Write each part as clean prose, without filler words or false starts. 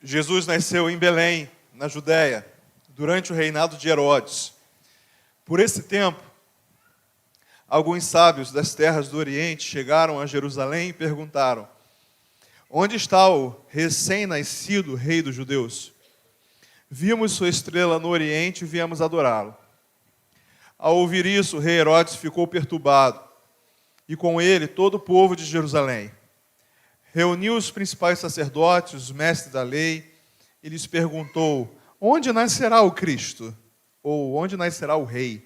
Jesus nasceu em Belém, na Judéia, durante o reinado de Herodes. Por esse tempo, alguns sábios das terras do Oriente chegaram a Jerusalém e perguntaram: onde está o recém-nascido rei dos judeus? Vimos sua estrela no Oriente e viemos adorá-lo. Ao ouvir isso, o rei Herodes ficou perturbado, e com ele todo o povo de Jerusalém. Reuniu os principais sacerdotes, os mestres da lei, e lhes perguntou: onde nascerá o Cristo? Ou onde nascerá o rei?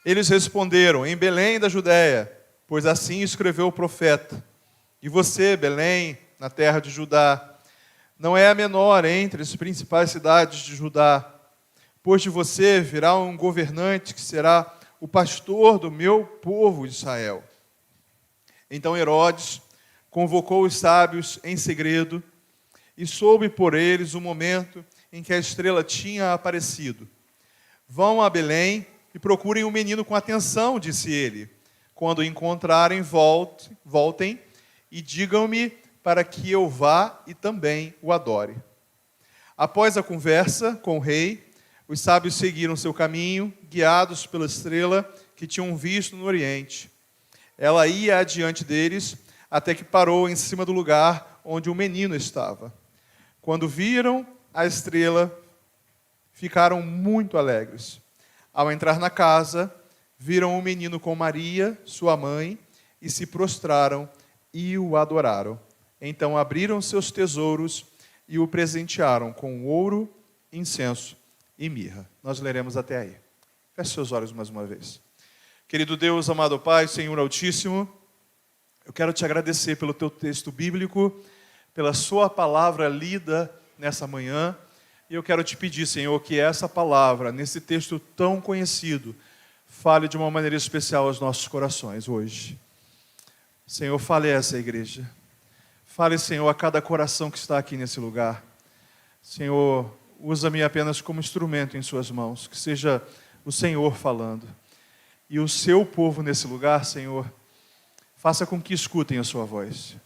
Eles responderam: em Belém da Judéia, pois assim escreveu o profeta. E você, Belém, na terra de Judá, não é a menor entre as principais cidades de Judá, pois de você virá um governante que será o pastor do meu povo Israel. Então Herodes convocou os sábios em segredo e soube por eles o momento em que a estrela tinha aparecido. Vão a Belém e procurem o menino com atenção, disse ele. Quando o encontrarem, voltem e digam-me para que eu vá e também o adore. Após a conversa com o rei, os sábios seguiram seu caminho, guiados pela estrela que tinham visto no Oriente. Ela ia adiante deles, até que parou em cima do lugar onde o menino estava. Quando viram a estrela, ficaram muito alegres. Ao entrar na casa, viram o menino com Maria, sua mãe, e se prostraram e o adoraram. Então abriram seus tesouros e o presentearam com ouro, incenso e mirra. Nós leremos até aí. Feche seus olhos mais uma vez. Querido Deus, amado Pai, Senhor Altíssimo, eu quero te agradecer pelo teu texto bíblico, pela sua palavra lida nessa manhã, e eu quero te pedir, Senhor, que essa palavra, nesse texto tão conhecido, fale de uma maneira especial aos nossos corações hoje. Senhor, fale a essa igreja. Fale, Senhor, a cada coração que está aqui nesse lugar. Senhor, usa-me apenas como instrumento em suas mãos, que seja o Senhor falando. E o seu povo nesse lugar, Senhor, faça com que escutem a sua voz.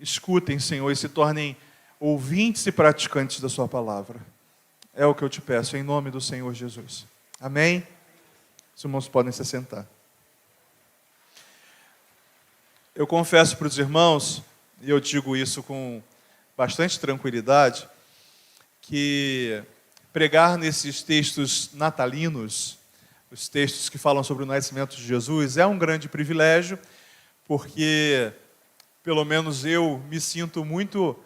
Escutem, Senhor, e se tornem ouvintes e praticantes da sua palavra. É o que eu te peço, em nome do Senhor Jesus. Amém? Os irmãos podem se sentar. Eu confesso para os irmãos, e eu digo isso com bastante tranquilidade, que pregar nesses textos natalinos, os textos que falam sobre o nascimento de Jesus, é um grande privilégio, porque pelo menos eu me sinto muito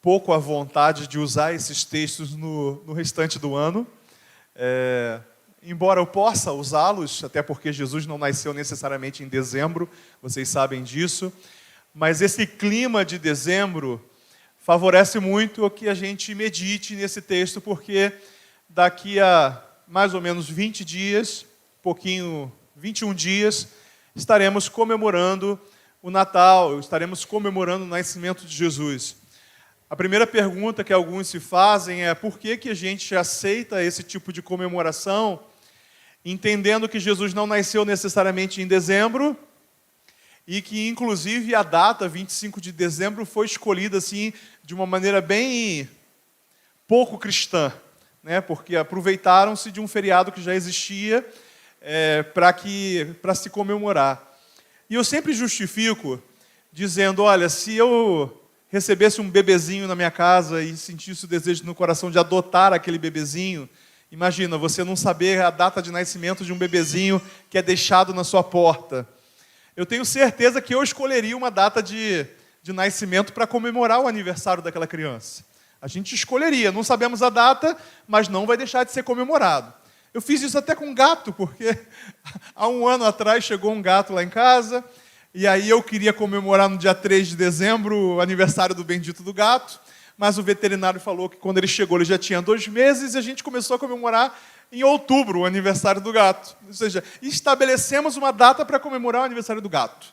pouco à vontade de usar esses textos no restante do ano. Embora eu possa usá-los, até porque Jesus não nasceu necessariamente em dezembro, vocês sabem disso, mas esse clima de dezembro favorece muito que a gente medite nesse texto, porque daqui a mais ou menos 20 dias, 21 dias, estaremos comemorando o Natal, estaremos comemorando o nascimento de Jesus. A primeira pergunta que alguns se fazem é: por que a gente aceita esse tipo de comemoração, entendendo que Jesus não nasceu necessariamente em dezembro, e que, inclusive, a data, 25 de dezembro, foi escolhida assim, de uma maneira bem pouco cristã, né? Porque aproveitaram-se de um feriado que já existia para se comemorar. E eu sempre justifico dizendo: olha, se eu recebesse um bebezinho na minha casa e sentisse o desejo no coração de adotar aquele bebezinho, imagina, você não saber a data de nascimento de um bebezinho que é deixado na sua porta. Eu tenho certeza que eu escolheria uma data de nascimento para comemorar o aniversário daquela criança. A gente escolheria, não sabemos a data, mas não vai deixar de ser comemorado. Eu fiz isso até com gato, porque há um ano atrás chegou um gato lá em casa, e aí eu queria comemorar no dia 3 de dezembro o aniversário do bendito do gato, mas o veterinário falou que quando ele chegou ele já tinha 2 meses, e a gente começou a comemorar em outubro o aniversário do gato. Ou seja, estabelecemos uma data para comemorar o aniversário do gato.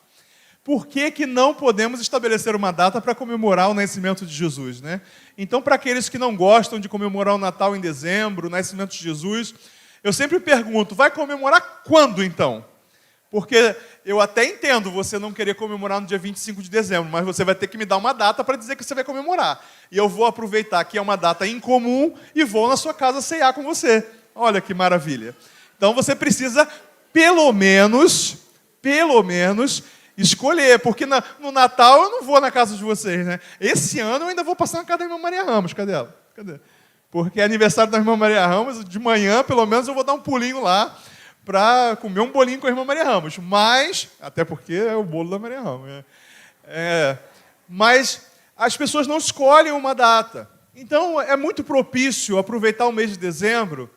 Por que não podemos estabelecer uma data para comemorar o nascimento de Jesus, né? Então, para aqueles que não gostam de comemorar o Natal em dezembro, o nascimento de Jesus, eu sempre pergunto: vai comemorar quando então? Porque eu até entendo você não querer comemorar no dia 25 de dezembro, mas você vai ter que me dar uma data para dizer que você vai comemorar. E eu vou aproveitar que é uma data incomum e vou na sua casa ceiar com você. Olha que maravilha. Então você precisa, pelo menos, escolher, porque no Natal eu não vou na casa de vocês, né? Esse ano eu ainda vou passar na casa da irmã Maria Ramos. Cadê ela? Cadê? Porque é aniversário da irmã Maria Ramos, de manhã, pelo menos, eu vou dar um pulinho lá para comer um bolinho com a irmã Maria Ramos. Mas, até porque é o bolo da Maria Ramos. Né? Mas as pessoas não escolhem uma data. Então, é muito propício aproveitar o mês de dezembro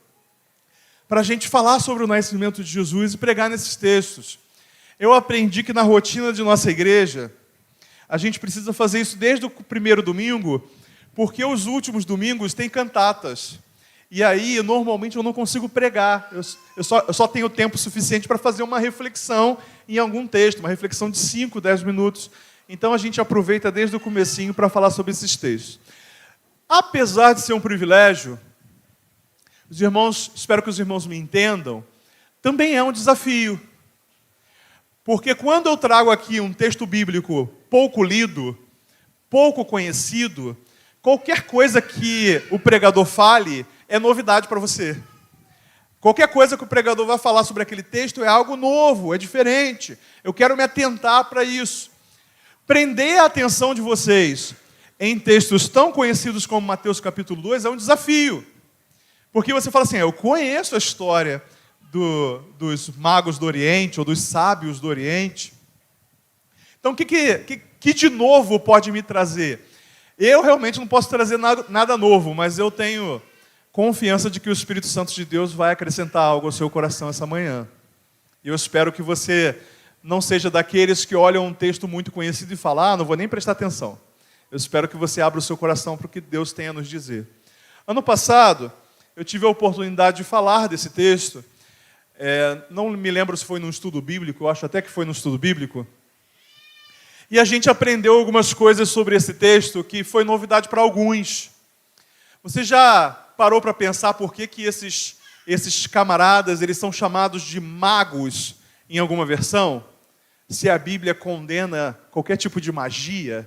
para a gente falar sobre o nascimento de Jesus e pregar nesses textos. Eu aprendi que na rotina de nossa igreja, a gente precisa fazer isso desde o primeiro domingo, porque os últimos domingos tem cantatas. E aí, normalmente, eu não consigo pregar. Eu só tenho tempo suficiente para fazer uma reflexão em algum texto, uma reflexão de 5, 10 minutos. Então, a gente aproveita desde o comecinho para falar sobre esses textos. Apesar de ser um privilégio, os irmãos, espero que os irmãos me entendam, também é um desafio. Porque quando eu trago aqui um texto bíblico pouco lido, pouco conhecido, qualquer coisa que o pregador fale é novidade para você. Qualquer coisa que o pregador vai falar sobre aquele texto é algo novo, é diferente. Eu quero me atentar para isso. Prender a atenção de vocês em textos tão conhecidos como Mateus capítulo 2 é um desafio. Porque você fala assim, eu conheço a história dos magos do Oriente, ou dos sábios do Oriente. Então, o que de novo pode me trazer? Eu realmente não posso trazer nada novo, mas eu tenho confiança de que o Espírito Santo de Deus vai acrescentar algo ao seu coração essa manhã. E eu espero que você não seja daqueles que olham um texto muito conhecido e falam, não vou nem prestar atenção. Eu espero que você abra o seu coração para o que Deus tem a nos dizer. Ano passado, eu tive a oportunidade de falar desse texto. Não me lembro se foi num estudo bíblico, eu acho até que foi num estudo bíblico. E a gente aprendeu algumas coisas sobre esse texto que foi novidade para alguns. Você já parou para pensar por que esses camaradas eles são chamados de magos em alguma versão? Se a Bíblia condena qualquer tipo de magia,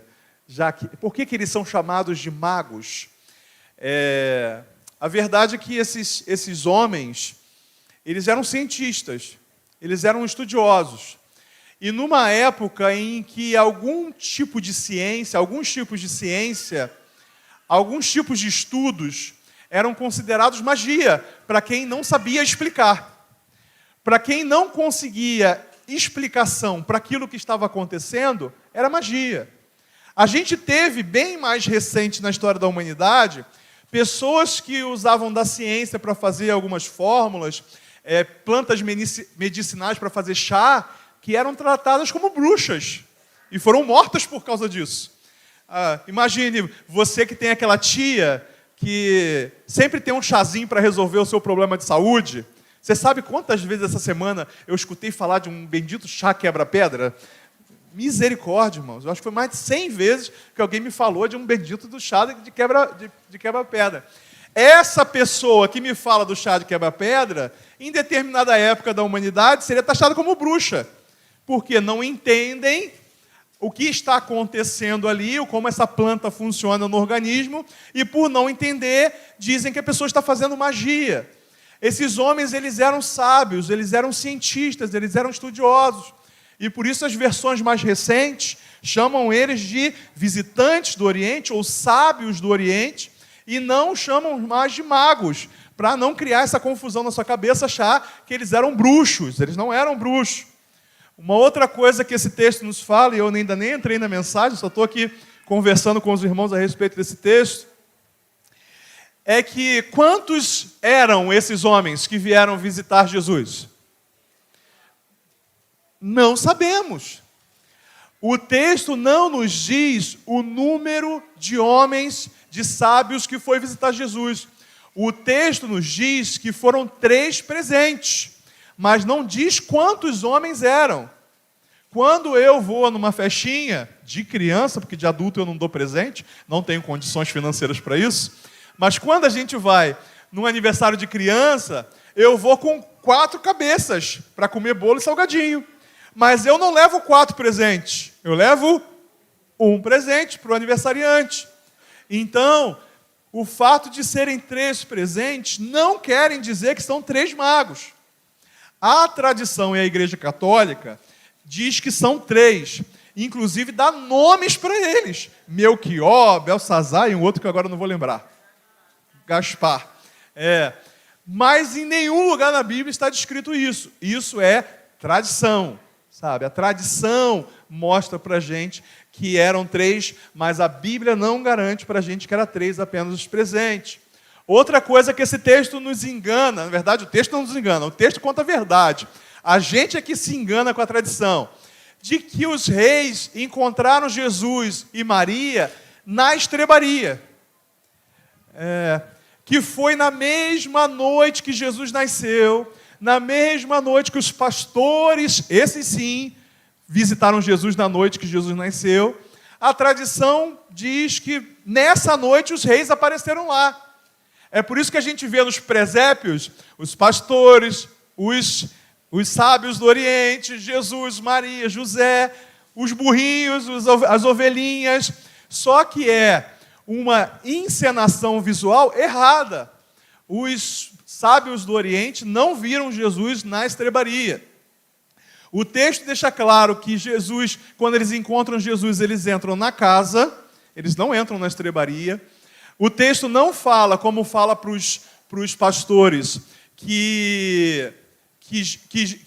por que eles são chamados de magos? A verdade é que esses homens, eles eram cientistas, eles eram estudiosos. E numa época em que alguns tipos de ciência, alguns tipos de estudos eram considerados magia, para quem não sabia explicar. Para quem não conseguia explicação para aquilo que estava acontecendo, era magia. A gente teve, bem mais recente na história da humanidade, pessoas que usavam da ciência para fazer algumas fórmulas, plantas medicinais para fazer chá, que eram tratadas como bruxas e foram mortas por causa disso. Imagine você que tem aquela tia que sempre tem um chazinho para resolver o seu problema de saúde. Você sabe quantas vezes essa semana eu escutei falar de um bendito chá quebra-pedra? Misericórdia, irmãos. Eu acho que foi mais de 100 vezes que alguém me falou de um bendito do chá de quebra-pedra. Essa pessoa que me fala do chá de quebra-pedra, em determinada época da humanidade, seria taxada como bruxa. Porque não entendem o que está acontecendo ali, como essa planta funciona no organismo, e por não entender, dizem que a pessoa está fazendo magia. Esses homens, eles eram sábios, eles eram cientistas, eles eram estudiosos. E por isso as versões mais recentes chamam eles de visitantes do Oriente, ou sábios do Oriente, e não chamam mais de magos, para não criar essa confusão na sua cabeça, achar que eles eram bruxos. Eles não eram bruxos. Uma outra coisa que esse texto nos fala, e eu ainda nem entrei na mensagem, só estou aqui conversando com os irmãos a respeito desse texto, é que quantos eram esses homens que vieram visitar Jesus? Não sabemos. O texto não nos diz o número de homens, de sábios que foi visitar Jesus. O texto nos diz que foram 3 presentes, mas não diz quantos homens eram. Quando eu vou numa festinha de criança, porque de adulto eu não dou presente, não tenho condições financeiras para isso, mas quando a gente vai num aniversário de criança, eu vou com 4 cabeças para comer bolo e salgadinho. Mas eu não levo 4 presentes, eu levo um presente para o aniversariante. Então, o fato de serem 3 presentes não querem dizer que são 3 magos. A tradição e a Igreja Católica diz que são 3, inclusive dá nomes para eles. Melquior, Belsazar e um outro que agora eu não vou lembrar. Gaspar. Mas em nenhum lugar na Bíblia está descrito isso. Isso é tradição, sabe? A tradição mostra para a gente que eram 3, mas a Bíblia não garante para a gente que era 3 apenas os presentes. Outra coisa que esse texto nos engana, na verdade o texto não nos engana, o texto conta a verdade. A gente é que se engana com a tradição, de que os reis encontraram Jesus e Maria na estrebaria. Que foi na mesma noite que Jesus nasceu, na mesma noite que os pastores, esses sim, visitaram Jesus na noite que Jesus nasceu. A tradição diz que nessa noite os reis apareceram lá. É por isso que a gente vê nos presépios os pastores, os sábios do Oriente, Jesus, Maria, José, os burrinhos, as ovelhinhas. Só que é uma encenação visual errada. Os sábios do Oriente não viram Jesus na estrebaria. O texto deixa claro que Jesus, quando eles encontram Jesus, eles entram na casa, eles não entram na estrebaria. O texto não fala, como fala para os pastores, que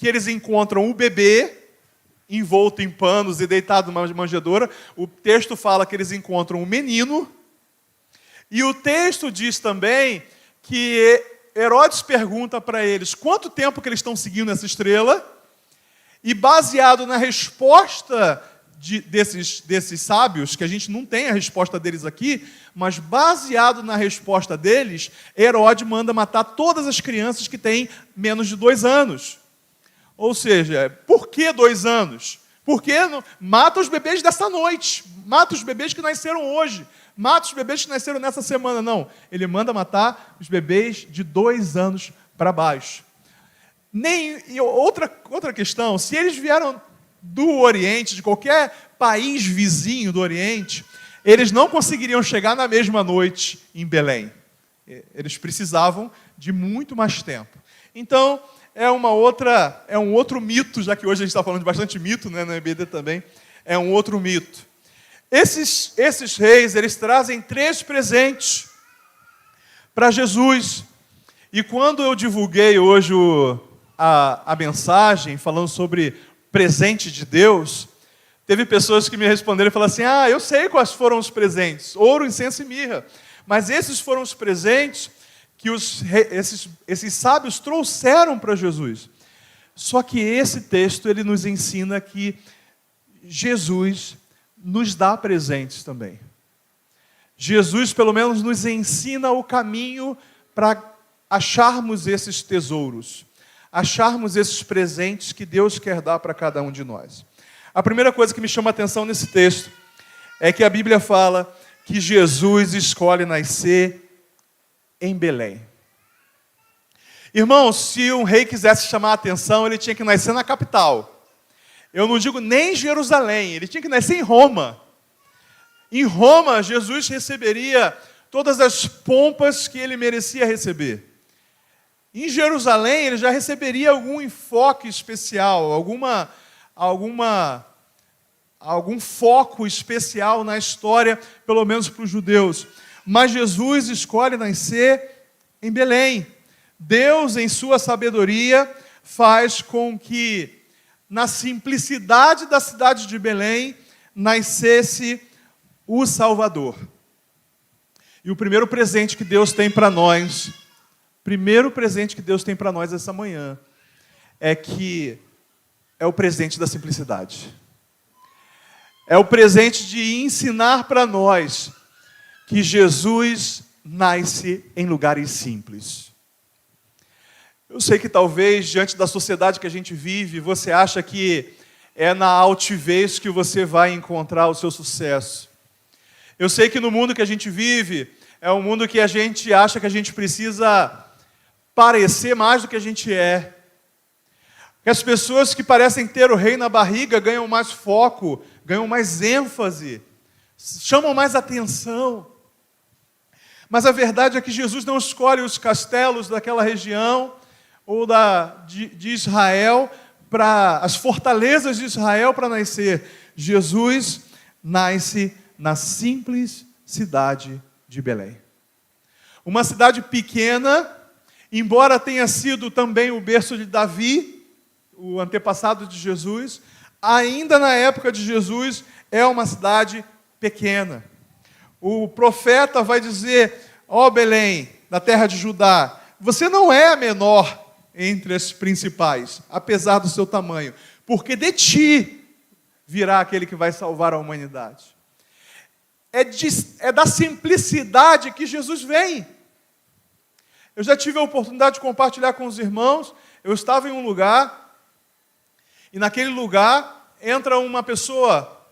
eles encontram o bebê envolto em panos e deitado numa manjedoura. O texto fala que eles encontram o menino. E o texto diz também que Herodes pergunta para eles quanto tempo que eles estão seguindo essa estrela. E baseado na resposta desses sábios, que a gente não tem a resposta deles aqui, mas baseado na resposta deles, Herodes manda matar todas as crianças que têm menos de 2 anos. Ou seja, por que 2 anos? Porque mata os bebês dessa noite, mata os bebês que nasceram hoje, mata os bebês que nasceram nessa semana. Não, ele manda matar os bebês de 2 anos para baixo. E outra questão, se eles vieram do Oriente, de qualquer país vizinho do Oriente, eles não conseguiriam chegar na mesma noite em Belém. Eles precisavam de muito mais tempo. Então, é um outro mito, já que hoje a gente está falando de bastante mito, né, na EBD também, é um outro mito. Esses reis, eles trazem 3 presentes para Jesus. E quando eu divulguei hoje a mensagem, falando sobre presente de Deus, teve pessoas que me responderam e falaram assim, eu sei quais foram os presentes, ouro, incenso e mirra, mas esses foram os presentes que esses sábios trouxeram para Jesus. Só que esse texto, ele nos ensina que Jesus nos dá presentes também. Jesus, pelo menos, nos ensina o caminho para acharmos esses tesouros, acharmos esses presentes que Deus quer dar para cada um de nós. A primeira coisa que me chama a atenção nesse texto é que a Bíblia fala que Jesus escolhe nascer em Belém. Irmãos, se um rei quisesse chamar a atenção, ele tinha que nascer na capital. Eu não digo nem em Jerusalém, ele tinha que nascer em Roma. Em Roma, Jesus receberia todas as pompas que ele merecia receber. Em Jerusalém, ele já receberia algum enfoque especial, algum foco especial na história, pelo menos para os judeus. Mas Jesus escolhe nascer em Belém. Deus, em sua sabedoria, faz com que, na simplicidade da cidade de Belém, nascesse o Salvador. E o primeiro presente que Deus tem para nós, essa manhã, é o presente da simplicidade. É o presente de ensinar para nós que Jesus nasce em lugares simples. Eu sei que talvez, diante da sociedade que a gente vive, você acha que é na altivez que você vai encontrar o seu sucesso. Eu sei que no mundo que a gente vive, é um mundo que a gente acha que a gente precisa parecer mais do que a gente é. Que as pessoas que parecem ter o rei na barriga ganham mais foco, ganham mais ênfase, chamam mais atenção. Mas a verdade é que Jesus não escolhe os castelos daquela região ou de Israel, as fortalezas de Israel para nascer. Jesus nasce na simples cidade de Belém. Uma cidade pequena, embora tenha sido também o berço de Davi, o antepassado de Jesus, ainda na época de Jesus é uma cidade pequena. O profeta vai dizer: ó Belém, da terra de Judá, você não é a menor entre as principais, apesar do seu tamanho, porque de ti virá aquele que vai salvar a humanidade. É da simplicidade que Jesus vem. Eu já tive a oportunidade de compartilhar com os irmãos. Eu estava em um lugar, e naquele lugar entra uma pessoa,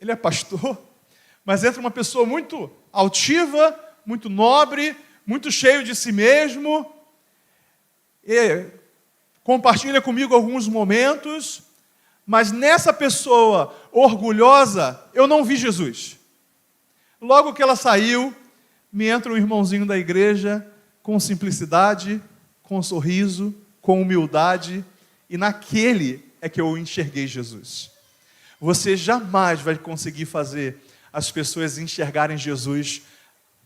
ele é pastor, mas entra uma pessoa muito altiva, muito nobre, muito cheio de si mesmo, e compartilha comigo alguns momentos, mas nessa pessoa orgulhosa, eu não vi Jesus. Logo que ela saiu, me entra um irmãozinho da igreja, com simplicidade, com sorriso, com humildade, e naquele é que eu enxerguei Jesus. Você jamais vai conseguir fazer as pessoas enxergarem Jesus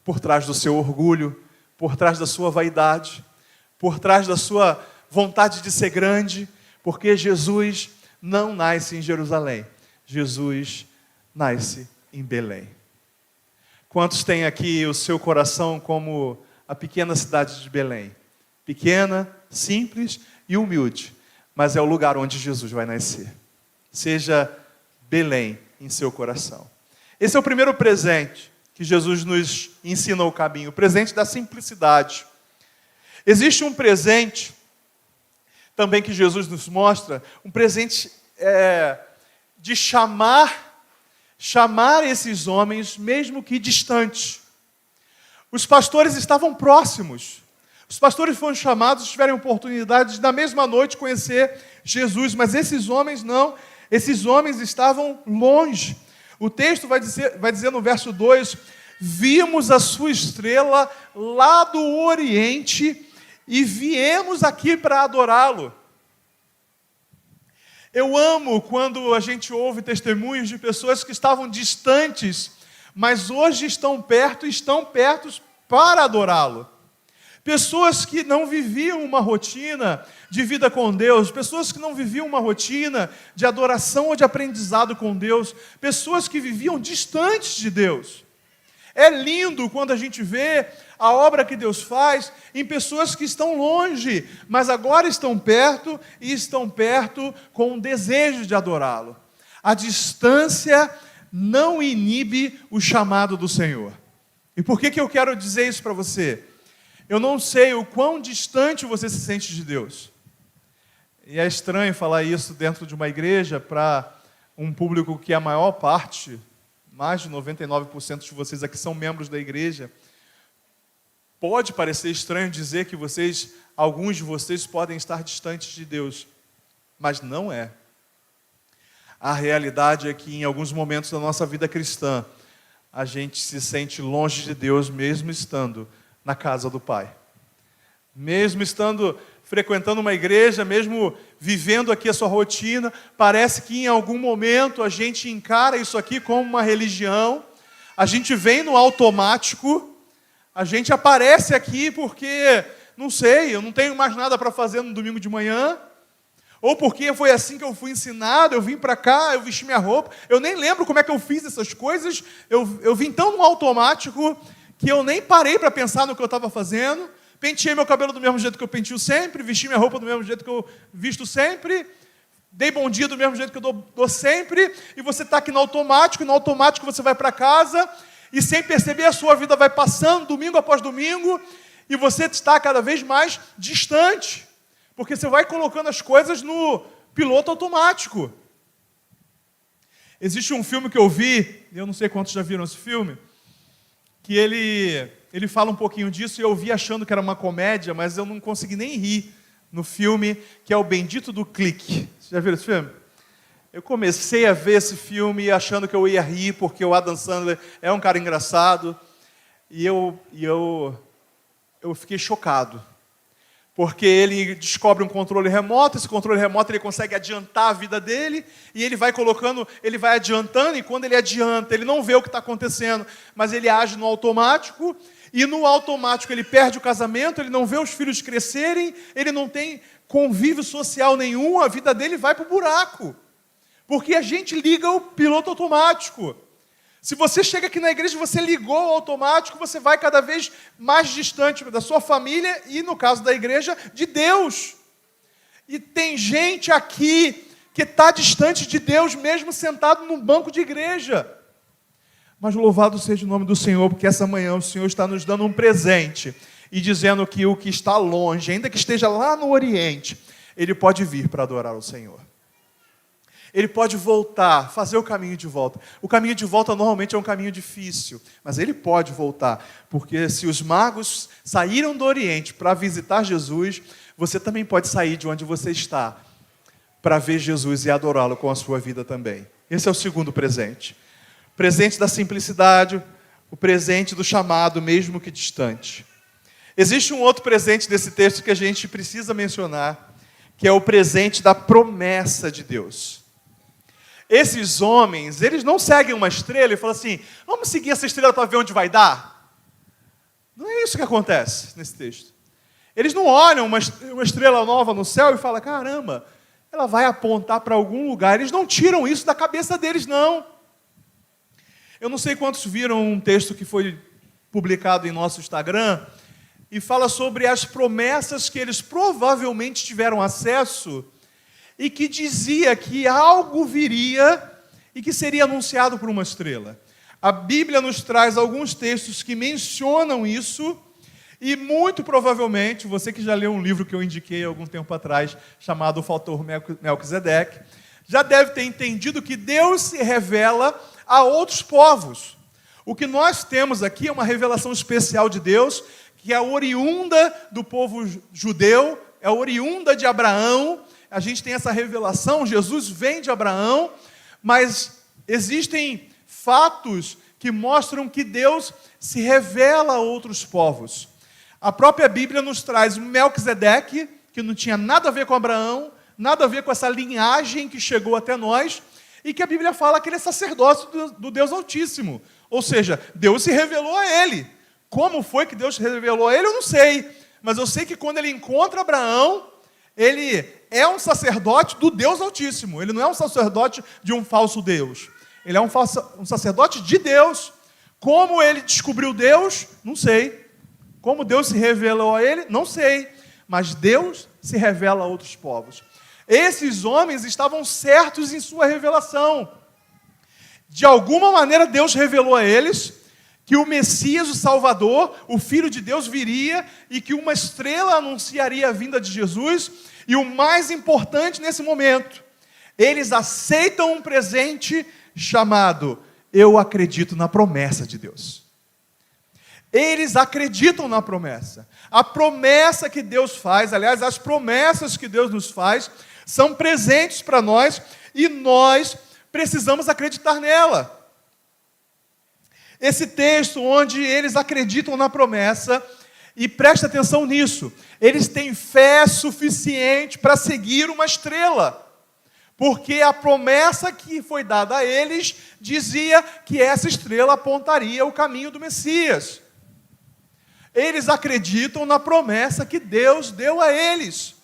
por trás do seu orgulho, por trás da sua vaidade, por trás da sua vontade de ser grande, porque Jesus não nasce em Jerusalém, Jesus nasce em Belém. Quantos têm aqui o seu coração como a pequena cidade de Belém? Pequena, simples e humilde, mas é o lugar onde Jesus vai nascer. Seja Belém em seu coração. Esse é o primeiro presente que Jesus nos ensina o caminho, o presente da simplicidade. Existe um presente também que Jesus nos mostra, um presente de chamar esses homens, mesmo que distantes. Os pastores estavam próximos. Os pastores foram chamados, tiveram oportunidade de, na mesma noite, conhecer Jesus, mas esses homens não. Esses homens estavam longe. O texto vai dizer no verso 2, vimos a sua estrela lá do Oriente e viemos aqui para adorá-lo. Eu amo quando a gente ouve testemunhos de pessoas que estavam distantes, mas hoje estão perto para adorá-lo. Pessoas que não viviam uma rotina de vida com Deus, pessoas que não viviam uma rotina de adoração ou de aprendizado com Deus, pessoas que viviam distantes de Deus. É lindo quando a gente vê a obra que Deus faz em pessoas que estão longe, mas agora estão perto e estão perto com o desejo de adorá-lo. A distância não inibe o chamado do Senhor. E por que eu quero dizer isso para você? Eu não sei o quão distante você se sente de Deus. E é estranho falar isso dentro de uma igreja para um público que a maior parte, mais de 99% de vocês aqui são membros da igreja. Pode parecer estranho dizer que alguns de vocês podem estar distantes de Deus, mas não é. A realidade é que em alguns momentos da nossa vida cristã, a gente se sente longe de Deus mesmo estando na casa do Pai. Mesmo estando frequentando uma igreja, mesmo vivendo aqui a sua rotina, parece que em algum momento a gente encara isso aqui como uma religião, a gente vem no automático, a gente aparece aqui porque, não sei, eu não tenho mais nada para fazer no domingo de manhã, ou porque foi assim que eu fui ensinado, eu vim para cá, eu vesti minha roupa, eu nem lembro como é que eu fiz essas coisas, eu vim tão no automático que eu nem parei para pensar no que eu estava fazendo, penteei meu cabelo do mesmo jeito que eu penteo sempre, vesti minha roupa do mesmo jeito que eu visto sempre, dei bom dia do mesmo jeito que eu dou sempre, e você está aqui no automático você vai para casa, e sem perceber a sua vida vai passando, domingo após domingo, e você está cada vez mais distante, porque você vai colocando as coisas no piloto automático. Existe um filme que eu vi, eu não sei quantos já viram esse filme, que ele fala um pouquinho disso, e eu vi achando que era uma comédia, mas eu não consegui nem rir no filme que é O Bendito do Clique. Vocês já viram esse filme? Eu comecei a ver esse filme achando que eu ia rir, porque o Adam Sandler é um cara engraçado, e eu fiquei chocado. Porque ele descobre um controle remoto, esse controle remoto ele consegue adiantar a vida dele, e ele vai colocando, ele vai adiantando, e quando ele adianta, ele não vê o que está acontecendo, mas ele age no automático, e no automático ele perde o casamento, ele não vê os filhos crescerem, ele não tem convívio social nenhum, a vida dele vai para o buraco. Porque a gente liga o piloto automático. Se você chega aqui na igreja e você ligou o automático, você vai cada vez mais distante da sua família e, no caso da igreja, de Deus. E tem gente aqui que está distante de Deus, mesmo sentado num banco de igreja. Mas louvado seja o nome do Senhor, porque essa manhã o Senhor está nos dando um presente e dizendo que o que está longe, ainda que esteja lá no Oriente, ele pode vir para adorar o Senhor. Ele pode voltar, fazer o caminho de volta. O caminho de volta normalmente é um caminho difícil, mas ele pode voltar, porque se os magos saíram do Oriente para visitar Jesus, você também pode sair de onde você está para ver Jesus e adorá-lo com a sua vida também. Esse é o segundo presente. O presente da simplicidade, o presente do chamado, mesmo que distante. Existe um outro presente desse texto que a gente precisa mencionar, que é o presente da promessa de Deus. Esses homens, eles não seguem uma estrela e falam assim, vamos seguir essa estrela para ver onde vai dar. Não é isso que acontece nesse texto. Eles não olham uma estrela nova no céu e falam, caramba, ela vai apontar para algum lugar. Eles não tiram isso da cabeça deles, não. Eu não sei quantos viram um texto que foi publicado em nosso Instagram e fala sobre as promessas que eles provavelmente tiveram acesso e que dizia que algo viria e que seria anunciado por uma estrela. A Bíblia nos traz alguns textos que mencionam isso, e muito provavelmente, você que já leu um livro que eu indiquei há algum tempo atrás, chamado O Fator Melquisedeque, já deve ter entendido que Deus se revela a outros povos. O que nós temos aqui é uma revelação especial de Deus, que é oriunda do povo judeu, é oriunda de Abraão. A gente tem essa revelação, Jesus vem de Abraão, mas existem fatos que mostram que Deus se revela a outros povos. A própria Bíblia nos traz Melquisedeque, que não tinha nada a ver com Abraão, nada a ver com essa linhagem que chegou até nós, e que a Bíblia fala que ele é sacerdócio do Deus Altíssimo. Ou seja, Deus se revelou a ele. Como foi que Deus se revelou a ele, eu não sei. Mas eu sei que quando ele encontra Abraão, ele é um sacerdote do Deus Altíssimo. Ele não é um sacerdote de um falso Deus. Ele é um sacerdote de Deus. Como ele descobriu Deus? Não sei. Como Deus se revelou a ele? Não sei. Mas Deus se revela a outros povos. Esses homens estavam certos em sua revelação. De alguma maneira Deus revelou a eles que o Messias, o Salvador, o Filho de Deus viria e que uma estrela anunciaria a vinda de Jesus. E o mais importante nesse momento, eles aceitam um presente chamado eu acredito na promessa de Deus. Eles acreditam na promessa. A promessa que Deus faz, aliás, as promessas que Deus nos faz, são presentes para nós e nós precisamos acreditar nela. Esse texto onde eles acreditam na promessa, e presta atenção nisso, eles têm fé suficiente para seguir uma estrela, porque a promessa que foi dada a eles dizia que essa estrela apontaria o caminho do Messias. Eles acreditam na promessa que Deus deu a eles.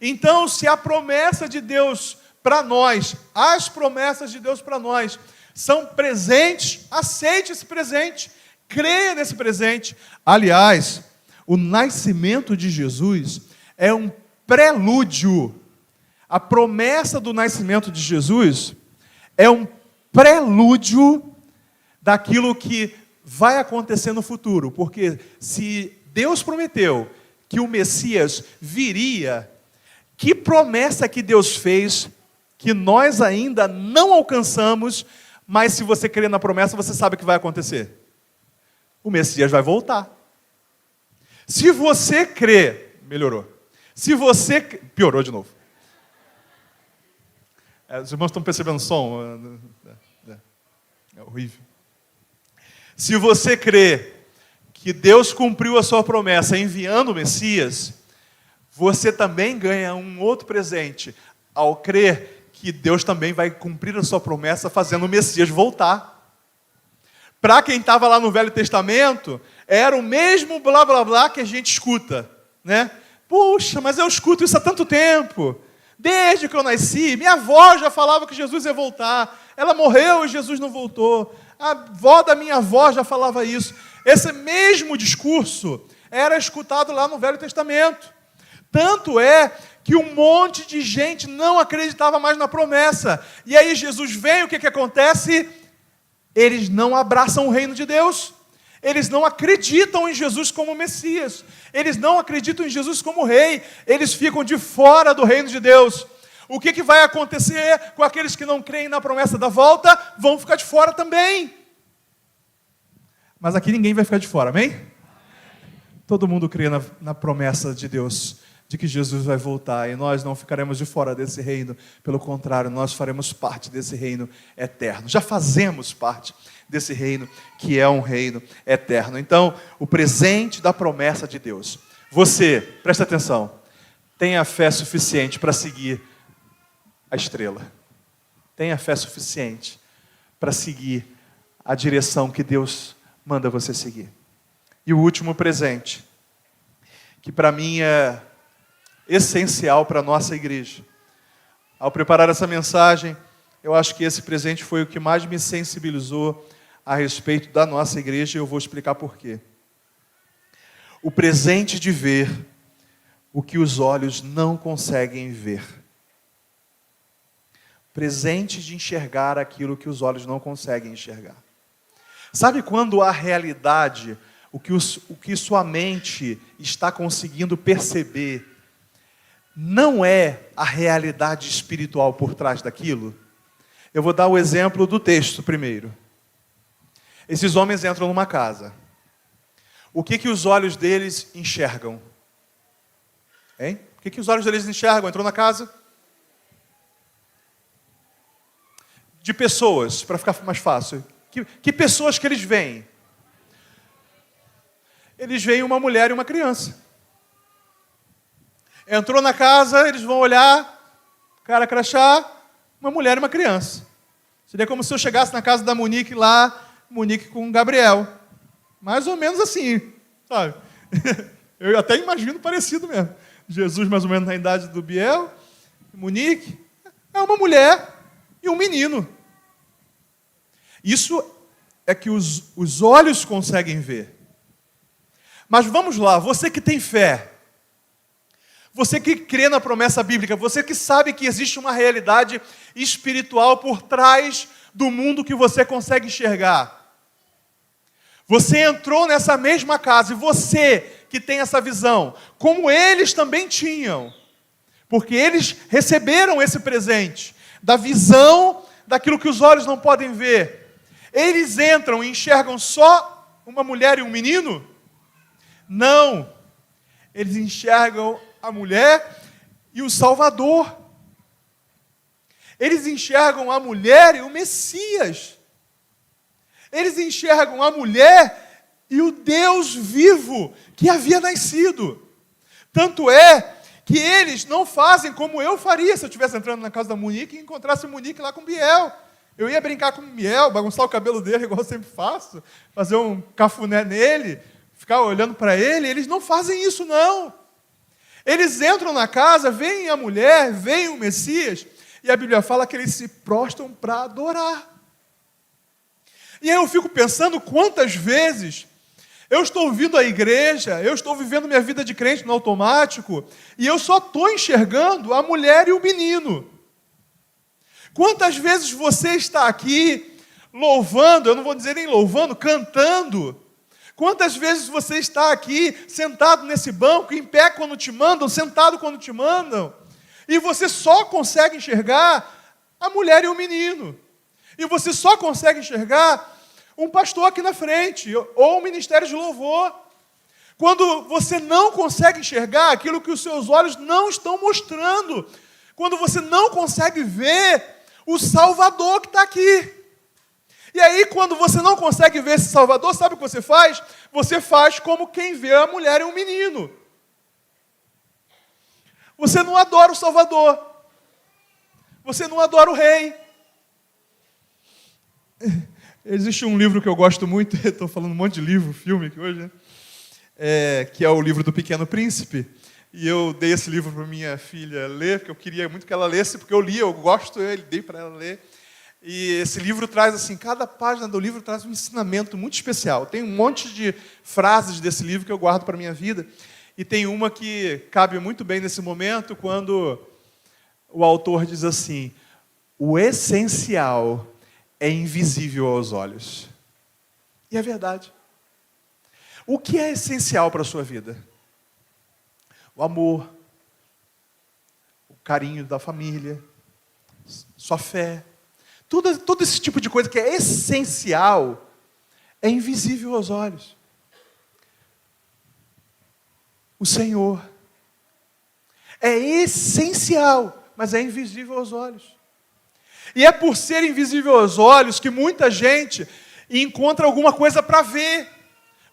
Então, se a promessa de Deus para nós, as promessas de Deus para nós, são presentes, aceite esse presente, creia nesse presente. Aliás, o nascimento de Jesus é um prelúdio. A promessa do nascimento de Jesus é um prelúdio daquilo que vai acontecer no futuro. Porque se Deus prometeu que o Messias viria, que promessa que Deus fez que nós ainda não alcançamos, mas se você crer na promessa, você sabe o que vai acontecer. O Messias vai voltar. Se você crê, melhorou. Se você... Piorou de novo. Os irmãos estão percebendo o som? É horrível. Se você crê que Deus cumpriu a sua promessa enviando o Messias, você também ganha um outro presente ao crer que Deus também vai cumprir a sua promessa fazendo o Messias voltar. Para quem estava lá no Velho Testamento, era o mesmo blá blá blá que a gente escuta, né? Puxa, mas eu escuto isso há tanto tempo. Desde que eu nasci, minha avó já falava que Jesus ia voltar. Ela morreu e Jesus não voltou. A avó da minha avó já falava isso. Esse mesmo discurso era escutado lá no Velho Testamento. Tanto é que um monte de gente não acreditava mais na promessa. E aí Jesus vem, o que acontece? Eles não abraçam o reino de Deus. Eles não acreditam em Jesus como Messias. Eles não acreditam em Jesus como Rei. Eles ficam de fora do reino de Deus. O que vai acontecer com aqueles que não creem na promessa da volta? Vão ficar de fora também. Mas aqui ninguém vai ficar de fora, amém? Todo mundo crê na promessa de Deus, de que Jesus vai voltar, e nós não ficaremos de fora desse reino. Pelo contrário, nós faremos parte desse reino eterno. Já fazemos parte desse reino, que é um reino eterno. Então, o presente da promessa de Deus. Você, presta atenção, tenha fé suficiente para seguir a estrela. Tenha fé suficiente para seguir a direção que Deus manda você seguir. E o último presente, que para mim é essencial para a nossa igreja. Ao preparar essa mensagem, eu acho que esse presente foi o que mais me sensibilizou a respeito da nossa igreja, e eu vou explicar por quê. O presente de ver o que os olhos não conseguem ver. Presente de enxergar aquilo que os olhos não conseguem enxergar. Sabe quando a realidade, o que sua mente está conseguindo perceber, não é a realidade espiritual por trás daquilo? Eu vou dar o exemplo do texto primeiro. Esses homens entram numa casa. O que os olhos deles enxergam? Hein? O que os olhos deles enxergam? Entrou na casa? De pessoas, para ficar mais fácil. Que pessoas que eles veem? Eles veem uma mulher e uma criança. Entrou na casa, eles vão olhar, cara crachá, uma mulher e uma criança. Seria como se eu chegasse na casa da Monique lá, Monique com o Gabriel. Mais ou menos assim, sabe? Eu até imagino parecido mesmo. Jesus mais ou menos na idade do Biel, Monique, é uma mulher e um menino. Isso é que os olhos conseguem ver. Mas vamos lá, você que tem fé, você que crê na promessa bíblica, você que sabe que existe uma realidade espiritual por trás do mundo que você consegue enxergar. Você entrou nessa mesma casa, e você que tem essa visão, como eles também tinham, porque eles receberam esse presente, da visão daquilo que os olhos não podem ver. Eles entram e enxergam só uma mulher e um menino? Não, eles enxergam a mulher e o Salvador. Eles enxergam a mulher e o Messias. Eles enxergam a mulher e o Deus vivo que havia nascido. Tanto é que eles não fazem como eu faria se eu estivesse entrando na casa da Monique e encontrasse Monique lá com Biel. Eu ia brincar com o Biel, bagunçar o cabelo dele igual eu sempre faço, fazer um cafuné nele, ficar olhando para ele. Eles não fazem isso, não. Eles entram na casa, veem a mulher, veem o Messias, e a Bíblia fala que eles se prostram para adorar. E aí eu fico pensando quantas vezes eu estou vindo à igreja, eu estou vivendo minha vida de crente no automático, e eu só estou enxergando a mulher e o menino. Quantas vezes você está aqui louvando, eu não vou dizer nem louvando, cantando. Quantas vezes você está aqui sentado nesse banco, em pé quando te mandam, sentado quando te mandam, e você só consegue enxergar a mulher e o menino. E você só consegue enxergar um pastor aqui na frente, ou um ministério de louvor. Quando você não consegue enxergar aquilo que os seus olhos não estão mostrando. Quando você não consegue ver o Salvador que está aqui. E aí, quando você não consegue ver esse Salvador, sabe o que você faz? Você faz como quem vê a mulher e um menino. Você não adora o Salvador. Você não adora o Rei. Existe um livro que eu gosto muito, estou falando um monte de livro, filme aqui hoje, né? Que é o livro do Pequeno Príncipe. E eu dei esse livro para minha filha ler, porque eu queria muito que ela lesse, porque eu li, eu gosto, eu dei para ela ler. E esse livro traz, assim, cada página do livro traz um ensinamento muito especial. Tem um monte de frases desse livro que eu guardo para a minha vida. E tem uma que cabe muito bem nesse momento, quando o autor diz assim: o essencial é invisível aos olhos. E é verdade. O que é essencial para a sua vida? O amor, o carinho da família, sua fé. Todo esse tipo de coisa que é essencial é invisível aos olhos. O Senhor é essencial, mas é invisível aos olhos. E é por ser invisível aos olhos que muita gente encontra alguma coisa para ver,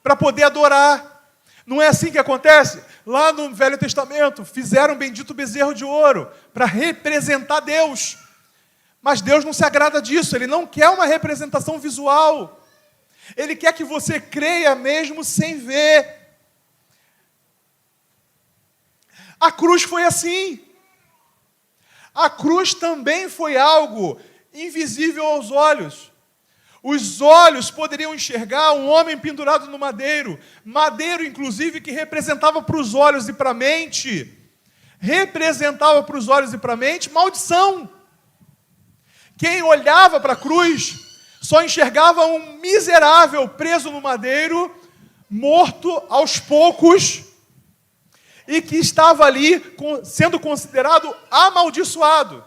para poder adorar. Não é assim que acontece? Lá no Velho Testamento, fizeram um bendito bezerro de ouro para representar Deus. Mas Deus não se agrada disso, Ele não quer uma representação visual. Ele quer que você creia mesmo sem ver. A cruz foi assim. A cruz também foi algo invisível aos olhos. Os olhos poderiam enxergar um homem pendurado no madeiro. Madeiro, inclusive, que representava para os olhos e para a mente. Representava para os olhos e para a mente maldição. Quem olhava para a cruz só enxergava um miserável preso no madeiro, morto aos poucos, e que estava ali sendo considerado amaldiçoado.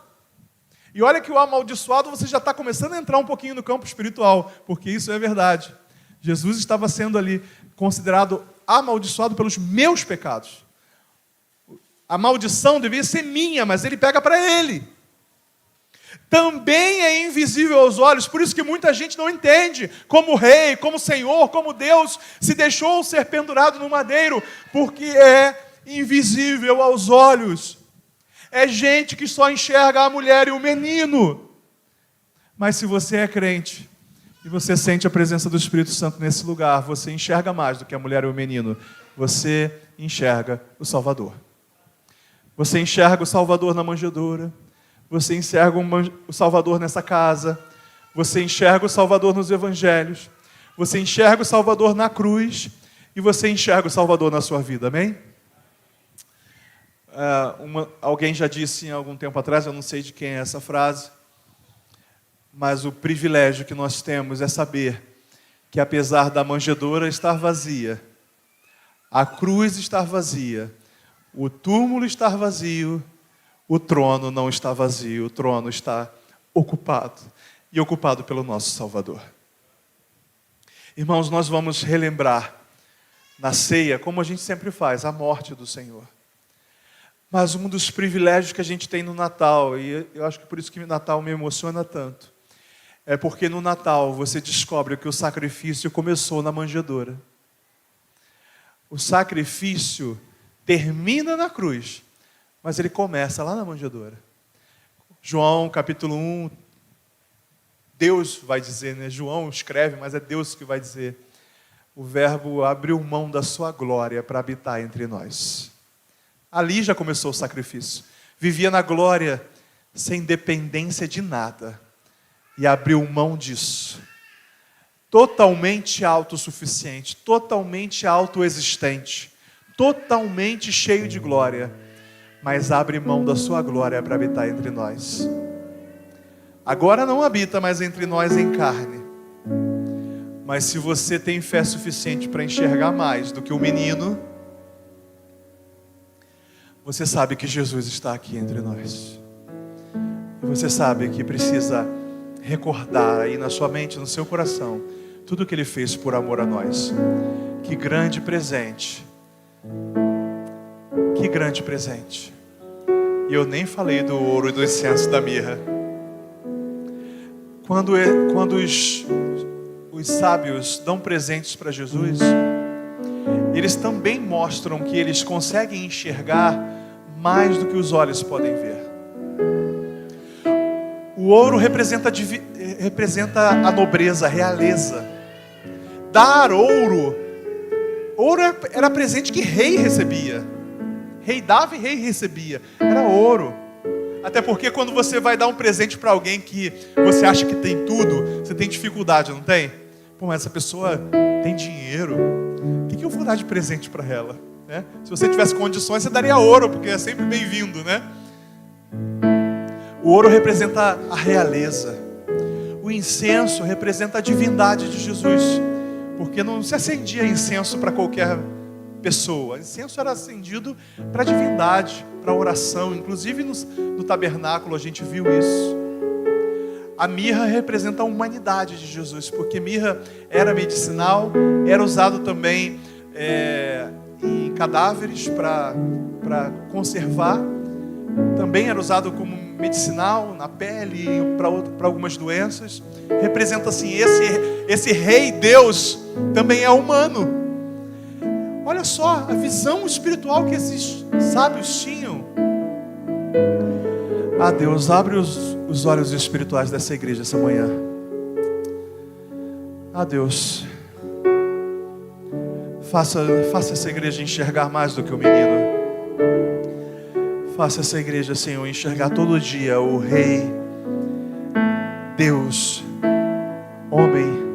E olha que o amaldiçoado você já está começando a entrar um pouquinho no campo espiritual, porque isso é verdade. Jesus estava sendo ali considerado amaldiçoado pelos meus pecados. A maldição devia ser minha, mas ele pega para ele. Também é invisível aos olhos, por isso que muita gente não entende como Rei, como Senhor, como Deus se deixou ser pendurado no madeiro, porque é invisível aos olhos. É gente que só enxerga a mulher e o menino. Mas se você é crente e você sente a presença do Espírito Santo nesse lugar, você enxerga mais do que a mulher e o menino. Você enxerga o Salvador. Você enxerga o Salvador na manjedoura. Você enxerga o Salvador nessa casa. Você enxerga o Salvador nos evangelhos. Você enxerga o Salvador na cruz. E você enxerga o Salvador na sua vida, amém? Alguém já disse em algum tempo atrás, eu não sei de quem é essa frase, mas o privilégio que nós temos é saber que apesar da manjedoura estar vazia, a cruz estar vazia, o túmulo estar vazio, o trono não está vazio, o trono está ocupado, e ocupado pelo nosso Salvador. Irmãos, nós vamos relembrar na ceia, como a gente sempre faz, a morte do Senhor. Mas um dos privilégios que a gente tem no Natal, e eu acho que por isso que o Natal me emociona tanto, é porque no Natal você descobre que o sacrifício começou na manjedoura. O sacrifício termina na cruz, mas ele começa lá na manjedoura. João capítulo 1, Deus vai dizer, né? João escreve, mas é Deus que vai dizer. O Verbo abriu mão da sua glória para habitar entre nós. Ali já começou o sacrifício. Vivia na glória, sem dependência de nada. E abriu mão disso. Totalmente autossuficiente, totalmente autoexistente, totalmente cheio de glória. Mas abre mão da sua glória para habitar entre nós. Agora não habita mais entre nós em carne. Mas se você tem fé suficiente para enxergar mais do que o menino, você sabe que Jesus está aqui entre nós. E você sabe que precisa recordar aí na sua mente, no seu coração, tudo que Ele fez por amor a nós. Que grande presente Que grande presente. E eu nem falei do ouro e do incenso e da mirra. Quando os sábios dão presentes para Jesus, eles também mostram que eles conseguem enxergar mais do que os olhos podem ver. O ouro representa a nobreza, a realeza. Dar ouro era presente que rei recebia. Rei dava e rei recebia. Era ouro. Até porque quando você vai dar um presente para alguém que você acha que tem tudo, você tem dificuldade, não tem? Pô, mas essa pessoa tem dinheiro. O que eu vou dar de presente para ela? Né? Se você tivesse condições, você daria ouro, porque é sempre bem-vindo, né? O ouro representa a realeza. O incenso representa a divindade de Jesus. Porque não se acendia incenso para qualquer pessoa. Incenso era acendido para a divindade, para a oração. Inclusive no tabernáculo a gente viu isso. A mirra representa a humanidade de Jesus, porque mirra era medicinal, era usado também em cadáveres para conservar. Também era usado como medicinal na pele, para algumas doenças. Representa assim, esse rei Deus também é humano. Olha só a visão espiritual que esses sábios tinham. Ah, Deus, abre os olhos espirituais dessa igreja essa manhã. Ah, Deus, faça essa igreja enxergar mais do que o menino. Faça essa igreja, Senhor, enxergar todo dia o Rei, Deus, homem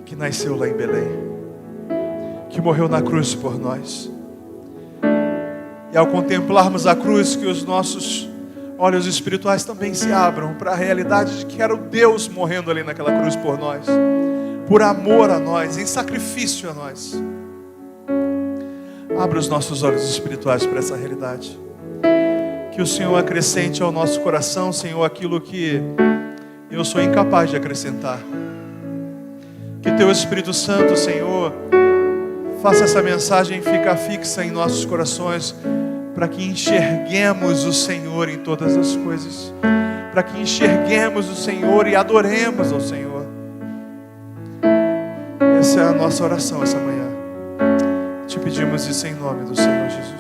que nasceu lá em Belém, que morreu na cruz por nós. E ao contemplarmos a cruz, que os nossos olhos espirituais também se abram para a realidade de que era o Deus morrendo ali naquela cruz por nós, por amor a nós, em sacrifício a nós. Abra os nossos olhos espirituais para essa realidade. Que o Senhor acrescente ao nosso coração, Senhor, aquilo que eu sou incapaz de acrescentar. Que Teu Espírito Santo, Senhor, faça essa mensagem ficar fixa em nossos corações, para que enxerguemos o Senhor em todas as coisas, para que enxerguemos o Senhor e adoremos ao Senhor. Essa é a nossa oração essa manhã. Te pedimos isso em nome do Senhor Jesus.